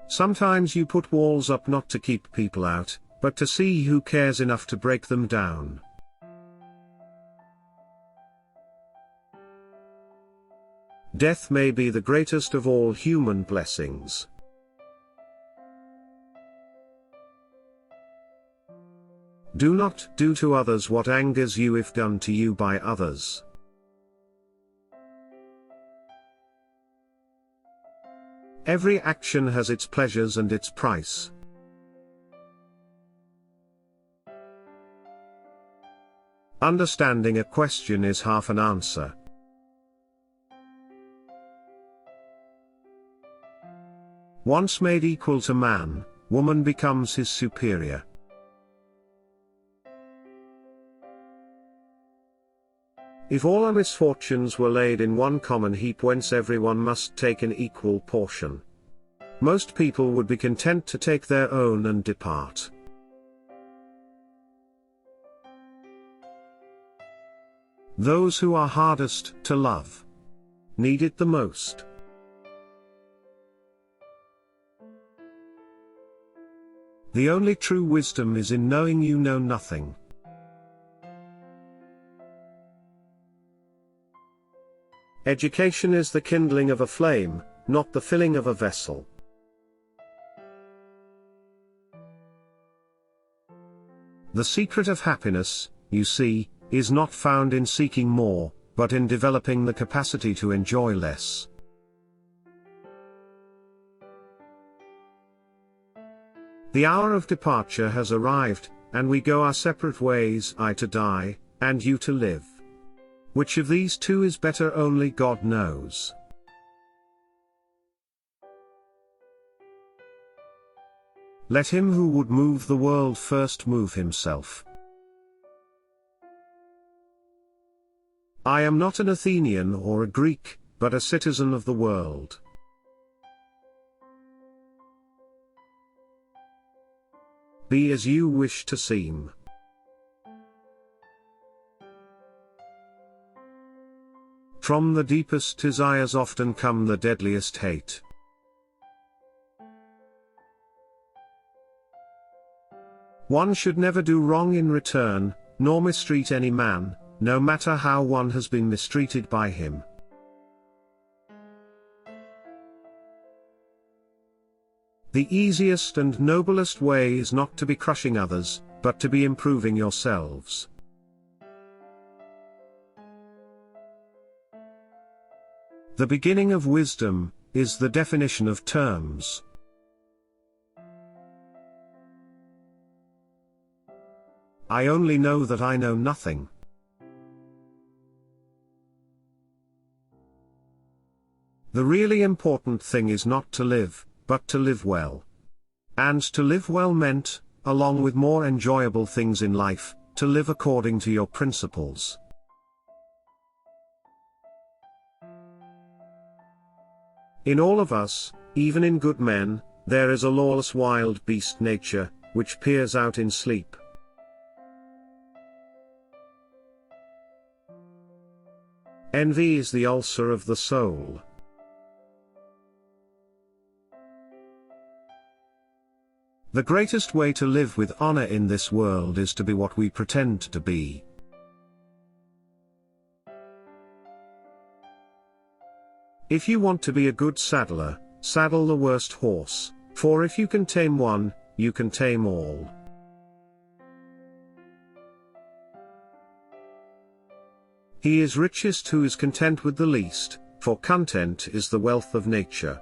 Sometimes you put walls up not to keep people out, but to see who cares enough to break them down. Death may be the greatest of all human blessings. Do not do to others what angers you if done to you by others. Every action has its pleasures and its price. Understanding a question is half an answer. Once made equal to man, woman becomes his superior. If all our misfortunes were laid in one common heap whence everyone must take an equal portion, most people would be content to take their own and depart. Those who are hardest to love need it the most. The only true wisdom is in knowing you know nothing. Education is the kindling of a flame, not the filling of a vessel. The secret of happiness, you see, is not found in seeking more, but in developing the capacity to enjoy less. The hour of departure has arrived, and we go our separate ways, I to die, and you to live. Which of these two is better only God knows. Let him who would move the world first move himself. I am not an Athenian or a Greek, but a citizen of the world. Be as you wish to seem. From the deepest desires often come the deadliest hate. One should never do wrong in return, nor mistreat any man, no matter how one has been mistreated by him. The easiest and noblest way is not to be crushing others, but to be improving yourselves. The beginning of wisdom is the definition of terms. I only know that I know nothing. The really important thing is not to live, but to live well. And to live well meant, along with more enjoyable things in life, to live according to your principles. In all of us, even in good men, there is a lawless wild beast nature, which peers out in sleep. Envy is the ulcer of the soul. The greatest way to live with honor in this world is to be what we pretend to be. If you want to be a good saddler, saddle the worst horse, for if you can tame one, you can tame all. He is richest who is content with the least, for content is the wealth of nature.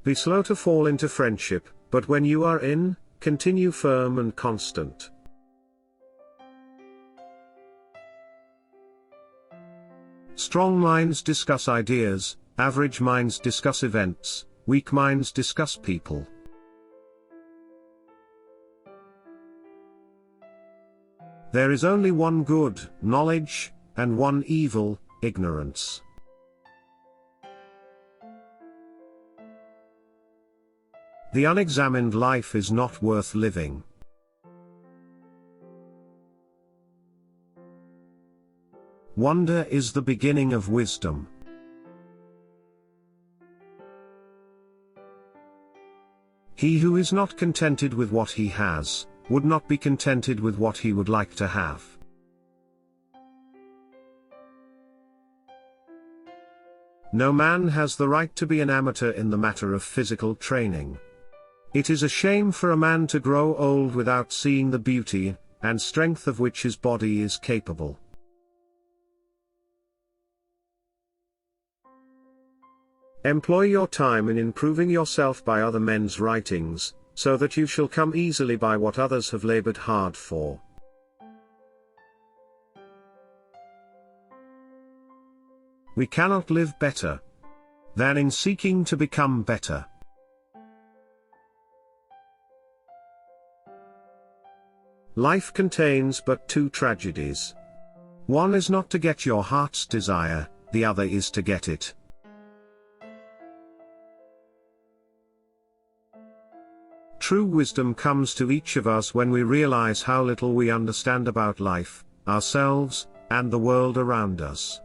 Be slow to fall into friendship, but when you are in, continue firm and constant. Strong minds discuss ideas, average minds discuss events, weak minds discuss people. There is only one good, knowledge, and one evil, ignorance. The unexamined life is not worth living. Wonder is the beginning of wisdom. He who is not contented with what he has, would not be contented with what he would like to have. No man has the right to be an amateur in the matter of physical training. It is a shame for a man to grow old without seeing the beauty and strength of which his body is capable. Employ your time in improving yourself by other men's writings, so that you shall come easily by what others have labored hard for. We cannot live better than in seeking to become better. Life contains but two tragedies. One is not to get your heart's desire, the other is to get it. True wisdom comes to each of us when we realize how little we understand about life, ourselves, and the world around us.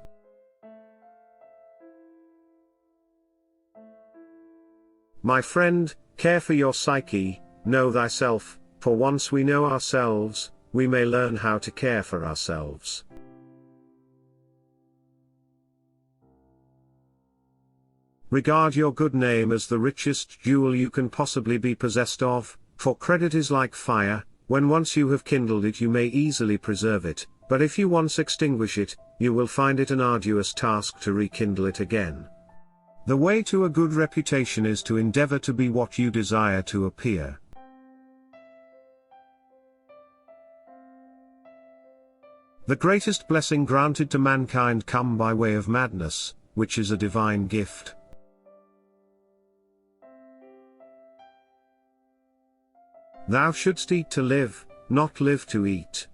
My friend, care for your psyche, know thyself, for once we know ourselves, we may learn how to care for ourselves. Regard your good name as the richest jewel you can possibly be possessed of, for credit is like fire, when once you have kindled it you may easily preserve it, but if you once extinguish it, you will find it an arduous task to rekindle it again. The way to a good reputation is to endeavor to be what you desire to appear. The greatest blessing granted to mankind come by way of madness, which is a divine gift. Thou shouldst eat to live, not live to eat.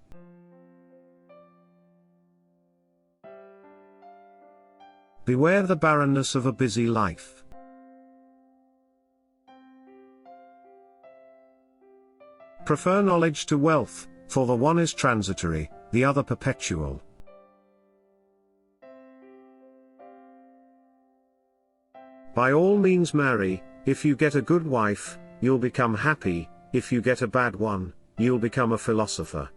Beware the barrenness of a busy life. Prefer knowledge to wealth, for the one is transitory, the other perpetual. By all means marry, if you get a good wife, you'll become happy, if you get a bad one, you'll become a philosopher.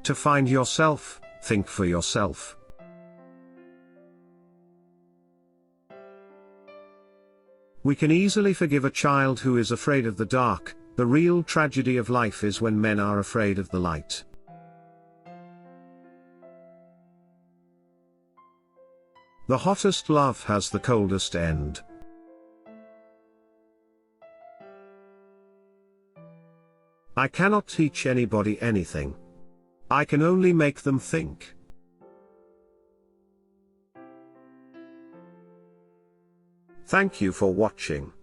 To find yourself, think for yourself. We can easily forgive a child who is afraid of the dark. The real tragedy of life is when men are afraid of the light. The hottest love has the coldest end. I cannot teach anybody anything. I can only make them think. Thank you for watching.